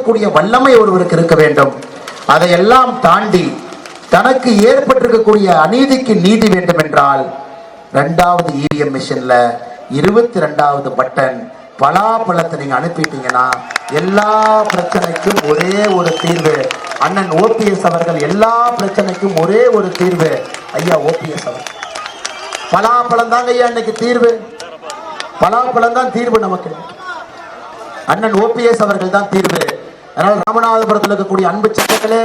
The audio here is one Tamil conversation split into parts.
எதிர்க்கக்கூடிய வல்லமை ஒருவருக்கு இருக்க வேண்டும். அதையெல்லாம் தாண்டி தனக்கு ஏற்பட்டிருக்கக்கூடிய அநீதிக்கு நீதி வேண்டும் என்றால் 2வது இவிஎம் மிஷின்ல 22வது பட்டன் பலாப்பழத்தை நீங்க அனுப்பிட்டீங்கன்னா எல்லா பிரச்சனைக்கும் ஒரே ஒரு தீர்வு. அண்ணன் ஓபிஎஸ் அவர்கள் எல்லா பிரச்சனைக்கும் ஒரே ஒரு தீர்வு. ஐயா ஓபிஎஸ் அவர்கள் பலாப்பழம் தாங்க ஐயா இன்னைக்கு தீர்வு. பலாப்பழம் தான் தீர்வு நமக்கு. அண்ணன் ஓபிஎஸ் அவர்கள் தான் தீர்வு. அதனால் ராமநாதபுரத்தில் இருக்கக்கூடிய அன்பு சட்டங்களே,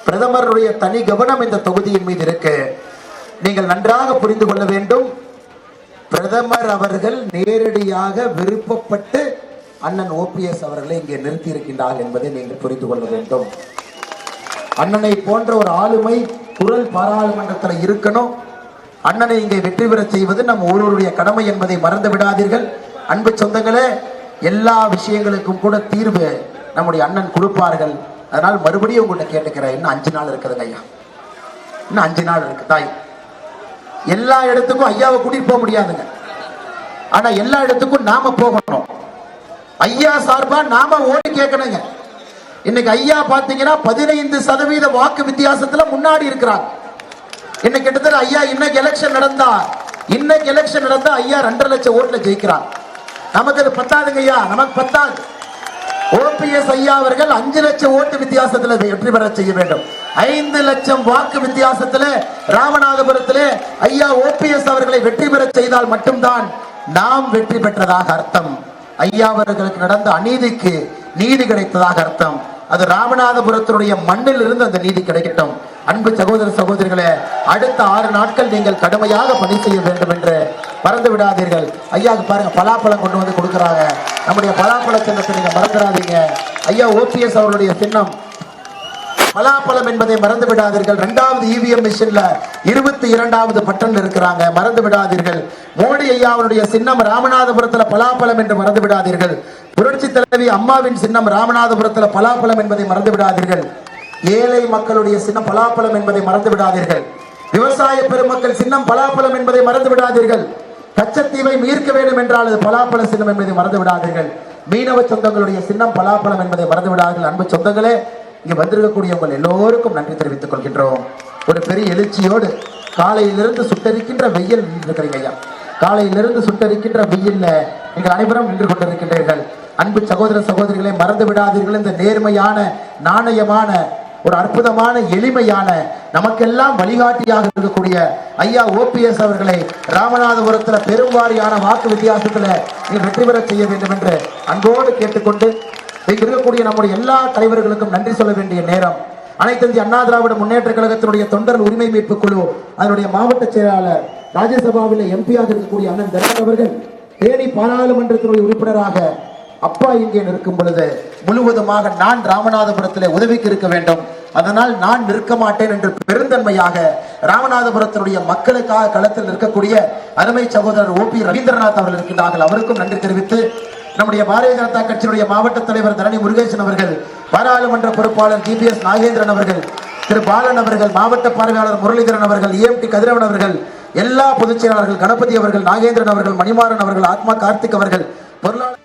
பிரதமருடைய தனி கவனம் இந்த தொகுதியின் மீது இருக்கு. நீங்கள் நன்றாக புரிந்து கொள்ள வேண்டும். பிரதமர் அவர்கள் நேரடியாக விருப்பப்பட்டு அண்ணன் ஓபிஎஸ் அவர்களை இங்கே நிறுத்தி இருக்கின்றார்கள் என்பதை நீங்கள் புரிந்து கொள்ள வேண்டும். அண்ணனை போன்ற ஒரு ஆளுமை குரல் பாராளுமன்றத்தில் இருக்கணும். அண்ணனை இங்கே வெற்றி பெற செய்வது நம் ஒருவருடைய கடமை என்பதை மறந்து விடாதீர்கள். அன்பு சொந்தங்களே, எல்லா விஷயங்களுக்கும் கூட தீர்வு நம்முடைய அண்ணன் கொடுப்பார்கள். அதனால் மறுபடியும் உங்கள்கிட்ட கேட்டுக்கிறேன், இன்னும் 5 நாள் இருக்குதுங்க ஐயா, இன்னும் 5 நாள் இருக்கு தாய். எல்லா இடத்துக்கும் ஐயாவை கூட்டிட்டு போக முடியாதுங்க. ஆனா எல்லா இடத்துக்கும் நாம போகணும். ஐயா சார்பா நாம ஓட்டு கேட்கணுங்க. இன்னைக்கு ஐயா பாத்தீங்கன்னா 15% வாக்கு வித்தியாசத்துல முன்னாடி இருக்கிறாங்க. இன்னைக்கு கிட்டத்தட்ட ஐயா இன்னைக்கு எலெக்ஷன் நடந்தா ஐயா 2.5 லட்சம் ஓட்டுல ஜெயிக்கிறாங்க. நமக்கு அது பத்தாதுங்க ஐயா, நமக்கு பத்தாது. ஓபிஎஸ் ஐயா அவர்கள் 5 லட்சம் ஓட்டு வித்தியாசத்தில் வெற்றி பெற செய்ய வேண்டும். 5 லட்சம் வாக்கு வித்தியாசத்தில் ராமநாதபுரத்திலே ஐயா ஓபிஎஸ் அவர்களை வெற்றி பெற செய்தால் மட்டும்தான் நாம் வெற்றி பெற்றதாக அர்த்தம். ஐயா அவர்களுக்கு நடந்த அநீதிக்கு நீதி கிடைத்ததாக அர்த்தம். அது ராமநாதபுரத்தினுடைய மண்ணில் இருந்து அந்த நீதி கிடைக்கட்டும். அன்பு சகோதர சகோதரிகளே, அடுத்த 6 நாட்கள் நீங்கள் கடுமையாக பணி செய்ய வேண்டும் என்று மறந்து விடாதீர்கள். ஐயாவுக்கு பாருங்க, பலாப்பழம் கொண்டு வந்து கொடுக்குறாங்க. நம்முடைய பலாப்பழ சின்னத்தை நீங்க மறந்துடாதீங்க. ஐயா ஓபிஎஸ் அவருடைய சின்னம் பலாப்பழம் என்பதை மறந்து விடாதீர்கள். 2வது இவிஎம் மிஷின்ல 22வது பட்டன் இருக்கிறாங்க, மறந்து விடாதீர்கள். மோடி ஐயாவுடைய சின்னம் ராமநாதபுரத்தில் பலாப்பழம் என்று மறந்து விடாதீர்கள். புரட்சி தலைவி அம்மாவின் சின்னம் ராமநாதபுரத்தில் பலாப்பழம் என்பதை மறந்து விடாதீர்கள். ஏழை மக்களுடைய சின்னம் பலாப்பழம் என்பதை மறந்து விடாதீர்கள். விவசாய பெருமக்கள் சின்னம் பலாப்பழம் என்பதை மறந்து விடாதீர்கள். கச்சத்தீவை மீட்க வேண்டும் என்றால் அது பலாப்பழ சின்னம் என்பதை மறந்து விடாதீர்கள். மீனவ சொந்தங்களுடைய சின்னம் பலாப்பழம் என்பதை மறந்து விடாதீர்கள். அன்பு சொந்தங்களே, இங்க வந்திருக்கக்கூடிய உங்கள் எல்லோருக்கும் நன்றி தெரிவித்துக் கொள்கின்றோம். ஒரு பெரிய எழுச்சியோடு காலையிலிருந்து சுட்டரிக்கின்ற வெயில் இருக்கிறீங்க ஐயா. காலையிலிருந்து சுட்டரிக்கின்ற வெயில்ல நீங்கள் அனைவரும் நின்று கொண்டிருக்கின்றீர்கள். அன்பு சகோதர சகோதரிகளை மறந்து விடாதீர்கள். இந்த நேர்மையான, நாணயமான, ஒரு அற்புதமான, எளிமையான, நமக்கெல்லாம் வழிகாட்டியாக இருக்கக்கூடிய ஐயா ஓபிஎஸ் அவர்களை ராமநாதபுரத்தில் பெரும்வாரியான வாக்கு வித்தியாசத்தில் வெற்றி பெற செய்ய வேண்டும் என்று அன்போடு கேட்டுக்கொண்டு, இங்கு இருக்கக்கூடிய நம்முடைய எல்லா தலைவர்களுக்கும் நன்றி சொல்ல வேண்டிய நேரம். அனைத்து இந்திய அண்ணா திராவிட முன்னேற்ற கழகத்தினுடைய தொண்டர் உரிமை மீட்பு குழு அதனுடைய மாவட்ட செயலாளர், ராஜ்யசபாவில் எம்பியாக இருக்கக்கூடிய அண்ணன் தர்மன் அவர்கள் தேனி பாராளுமன்றத்தினுடைய உறுப்பினராக அப்பா இங்கே நிற்கும் பொழுது முழுவதுமாக நான் ராமநாதபுரத்தில் உதவிக்கு இருக்க வேண்டும், அதனால் நான் நிற்க மாட்டேன் என்று பெருந்தன்மையாக ராமநாதபுரத்தினுடைய மக்களுக்காக களத்தில் நிற்கக்கூடிய அருமை சகோதரர் ஓபி ரவீந்திரநாத் அவர்கள் இருக்கின்றார்கள். அவருக்கும் நன்றி தெரிவித்து, நம்முடைய பாரதிய ஜனதா கட்சியினுடைய மாவட்ட தலைவர் தரணி முருகேசன் அவர்கள், பாராளுமன்ற பொறுப்பாளர் ஜிபிஎஸ் நாகேந்திரன் அவர்கள், திரு பாலன் அவர்கள், மாவட்ட பார்வையாளர் முரளிதரன் அவர்கள், EMT கதிரவன் அவர்கள், எல்லா பொதுச் செயலாளர்கள், கணபதி அவர்கள், நாகேந்திரன் அவர்கள், மணிமாறன் அவர்கள், ஆத்மா கார்த்திக் அவர்கள், பொருளாளர்